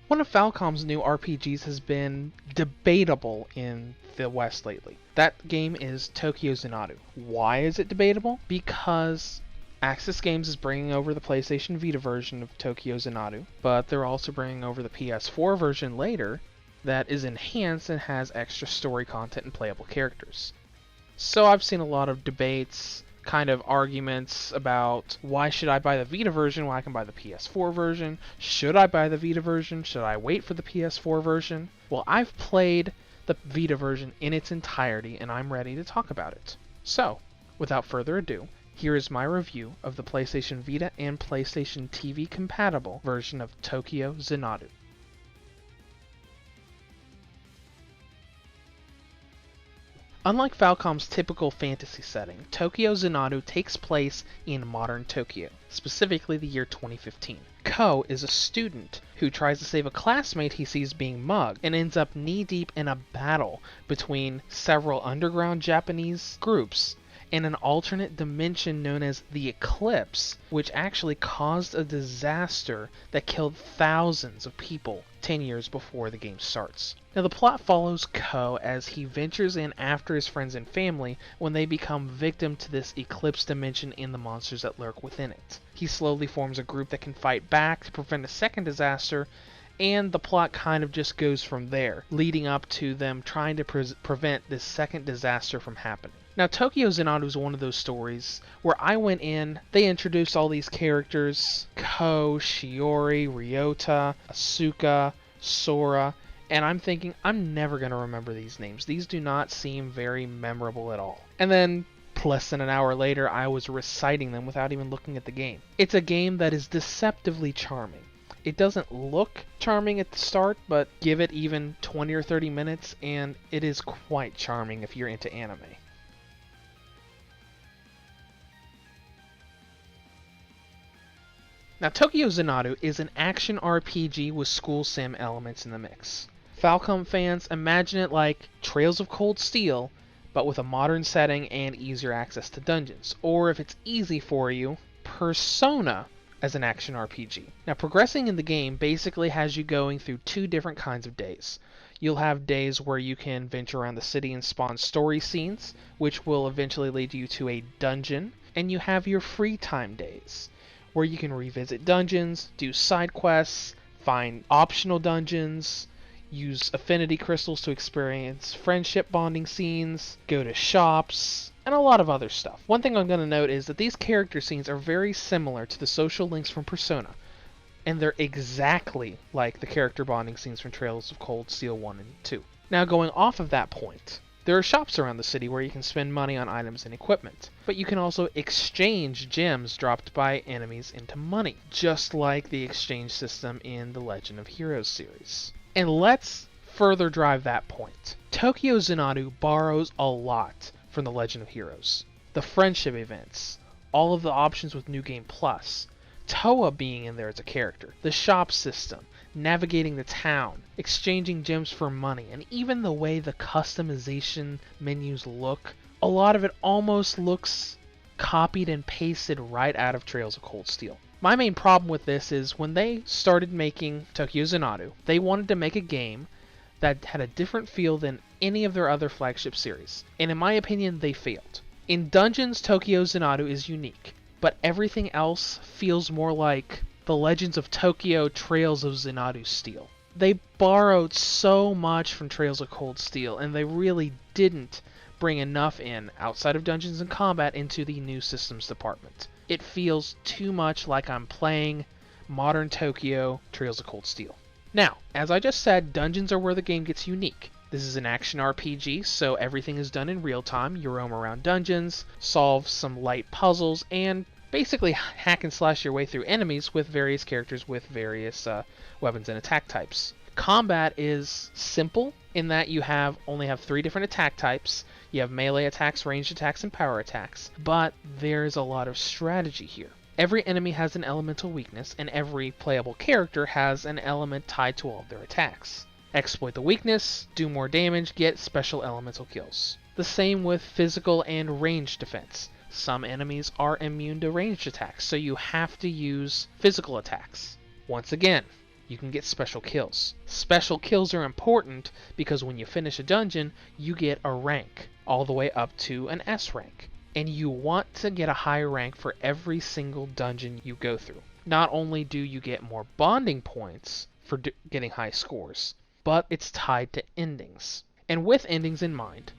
One of Falcom's new RPGs has been debatable in the West lately. That game is Tokyo Xanadu. Why is it debatable? Because Axis Games is bringing over the PlayStation Vita version of Tokyo Xanadu, but they're also bringing over the PS4 version later that is enhanced and has extra story content and playable characters. So I've seen a lot of debates, kind of arguments about why should I buy the Vita version when I can buy the PS4 version? Should I buy the Vita version? Should I wait for the PS4 version? Well, I've played the Vita version in its entirety and I'm ready to talk about it. So, without further ado, here is my review of the PlayStation Vita and PlayStation TV compatible version of Tokyo Xanadu. Unlike Falcom's typical fantasy setting, Tokyo Xanadu takes place in modern Tokyo, specifically the year 2015. Ko is a student who tries to save a classmate he sees being mugged and ends up knee-deep in a battle between several underground Japanese groups and an alternate dimension known as the Eclipse, which actually caused a disaster that killed thousands of people 10 years before the game starts. Now the plot follows Ko as he ventures in after his friends and family when they become victim to this Eclipse dimension and the monsters that lurk within it. He slowly forms a group that can fight back to prevent a second disaster, and the plot kind of just goes from there, leading up to them trying to prevent this second disaster from happening. Now, Tokyo Xanadu is one of those stories where I went in, they introduced all these characters, Ko, Shiori, Ryota, Asuka, Sora, and I'm thinking, I'm never going to remember these names. These do not seem very memorable at all. And then, less than an hour later, I was reciting them without even looking at the game. It's a game that is deceptively charming. It doesn't look charming at the start, but give it even 20 or 30 minutes, and it is quite charming if you're into anime. Now, Tokyo Xanadu is an action RPG with school sim elements in the mix. Falcom fans, imagine it like Trails of Cold Steel, but with a modern setting and easier access to dungeons. Or if it's easy for you, Persona as an action RPG. Now, progressing in the game basically has you going through two different kinds of days. You'll have days where you can venture around the city and spawn story scenes, which will eventually lead you to a dungeon, and you have your free time days, where you can revisit dungeons, do side quests, find optional dungeons, use affinity crystals to experience friendship bonding scenes, go to shops, and a lot of other stuff. One thing I'm going to note is that these character scenes are very similar to the social links from Persona, and they're exactly like the character bonding scenes from Trails of Cold Steel 1 and 2. Now, going off of that point, there are shops around the city where you can spend money on items and equipment, but you can also exchange gems dropped by enemies into money, just like the exchange system in the Legend of Heroes series. And let's further drive that point. Tokyo Xanadu borrows a lot from the Legend of Heroes. The friendship events, all of the options with New Game Plus, Toa being in there as a character, the shop system, navigating the town, exchanging gems for money, and even the way the customization menus look, a lot of it almost looks copied and pasted right out of Trails of Cold Steel. My main problem with this is when they started making Tokyo Xanadu, they wanted to make a game that had a different feel than any of their other flagship series, and in my opinion, they failed. In Dungeons, Tokyo Xanadu is unique, but everything else feels more like the Legends of Tokyo Trails of Xanadu Steel. They borrowed so much from Trails of Cold Steel, and they really didn't bring enough in, outside of Dungeons and Combat, into the new systems department. It feels too much like I'm playing modern Tokyo Trails of Cold Steel. Now, as I just said, dungeons are where the game gets unique. This is an action RPG, so everything is done in real time. You roam around dungeons, solve some light puzzles, and basically hack and slash your way through enemies with various characters with various weapons and attack types. Combat is simple in that you only have 3 different attack types. You have melee attacks, ranged attacks, and power attacks, but there's a lot of strategy here. Every enemy has an elemental weakness, and every playable character has an element tied to all of their attacks. Exploit the weakness, do more damage, get special elemental kills. The same with physical and ranged defense. Some enemies are immune to ranged attacks, so you have to use physical attacks. Once again, you can get special kills. Special kills are important because when you finish a dungeon, you get a rank, all the way up to an S rank. And you want to get a high rank for every single dungeon you go through. Not only do you get more bonding points for getting high scores, but it's tied to endings. And with endings in mind,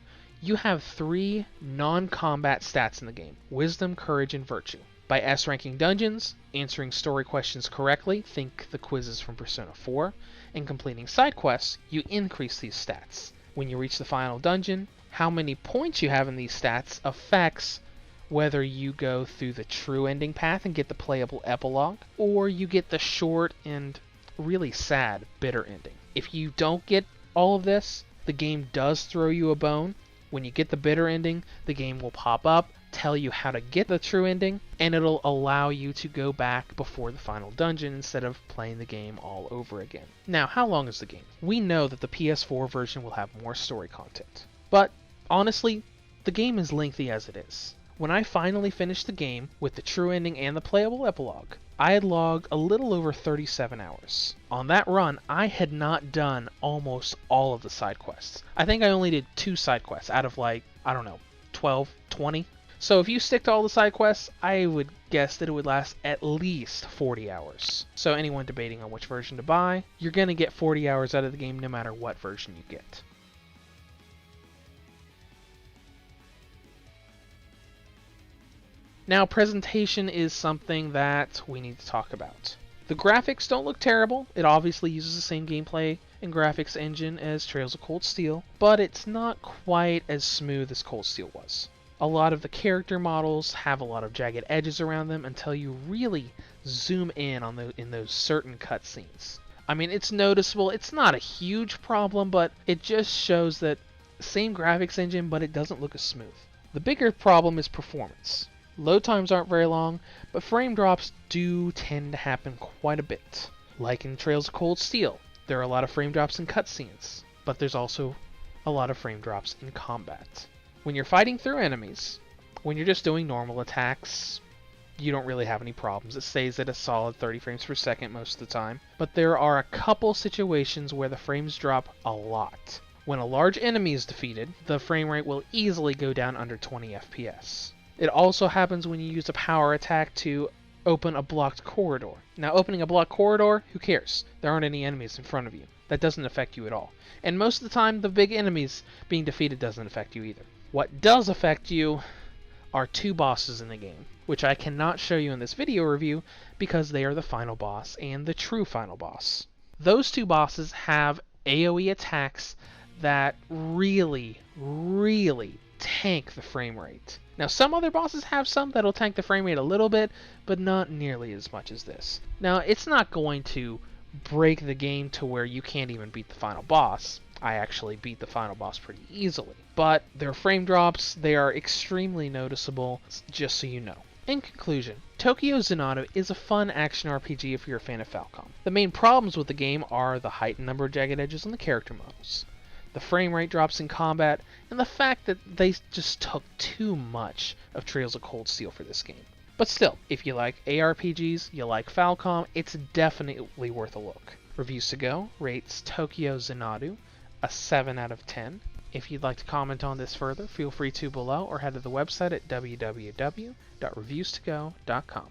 you have 3 non-combat stats in the game: Wisdom, Courage, and Virtue. By S-ranking dungeons, answering story questions correctly, think the quizzes from Persona 4, and completing side quests, you increase these stats. When you reach the final dungeon, how many points you have in these stats affects whether you go through the true ending path and get the playable epilogue, or you get the short and really sad bitter ending. If you don't get all of this, the game does throw you a bone. When you get the bitter ending, the game will pop up, tell you how to get the true ending, and it'll allow you to go back before the final dungeon instead of playing the game all over again. Now, how long is the game? We know that the PS4 version will have more story content, but honestly, the game is lengthy as it is. When I finally finished the game with the true ending and the playable epilogue, I had logged a little over 37 hours. On that run, I had not done almost all of the side quests. I think I only did 2 side quests out of 12, 20. So if you stick to all the side quests, I would guess that it would last at least 40 hours. So anyone debating on which version to buy, you're going to get 40 hours out of the game no matter what version you get. Now, presentation is something that we need to talk about. The graphics don't look terrible. It obviously uses the same gameplay and graphics engine as Trails of Cold Steel, but it's not quite as smooth as Cold Steel was. A lot of the character models have a lot of jagged edges around them until you really zoom in on in those certain cutscenes. I mean, it's noticeable. It's not a huge problem, but it just shows that same graphics engine, but it doesn't look as smooth. The bigger problem is performance. Load times aren't very long, but frame drops do tend to happen quite a bit. Like in Trails of Cold Steel, there are a lot of frame drops in cutscenes, but there's also a lot of frame drops in combat. When you're fighting through enemies, when you're just doing normal attacks, you don't really have any problems. It stays at a solid 30 frames per second most of the time, but there are a couple situations where the frames drop a lot. When a large enemy is defeated, the frame rate will easily go down under 20 FPS. It also happens when you use a power attack to open a blocked corridor. Now, opening a blocked corridor, who cares? There aren't any enemies in front of you. That doesn't affect you at all. And most of the time, the big enemies being defeated doesn't affect you either. What does affect you are 2 bosses in the game, which I cannot show you in this video review because they are the final boss and the true final boss. Those 2 bosses have AoE attacks that really tank the frame rate. Now, some other bosses have some that'll tank the frame rate a little bit, but not nearly as much as this. Now, it's not going to break the game to where you can't even beat the final boss. I actually beat the final boss pretty easily. But their frame drops, they are extremely noticeable, just so you know. In conclusion, Tokyo Xanadu is a fun action RPG if you're a fan of Falcom. The main problems with the game are the heightened number of jagged edges on the character models, the frame rate drops in combat, and the fact that they just took too much of Trails of Cold Steel for this game. But still, if you like ARPGs, you like Falcom, it's definitely worth a look. Reviews to Go rates Tokyo Xanadu a 7 out of 10. If you'd like to comment on this further, feel free to below or head to the website at www.reviewstogo.com.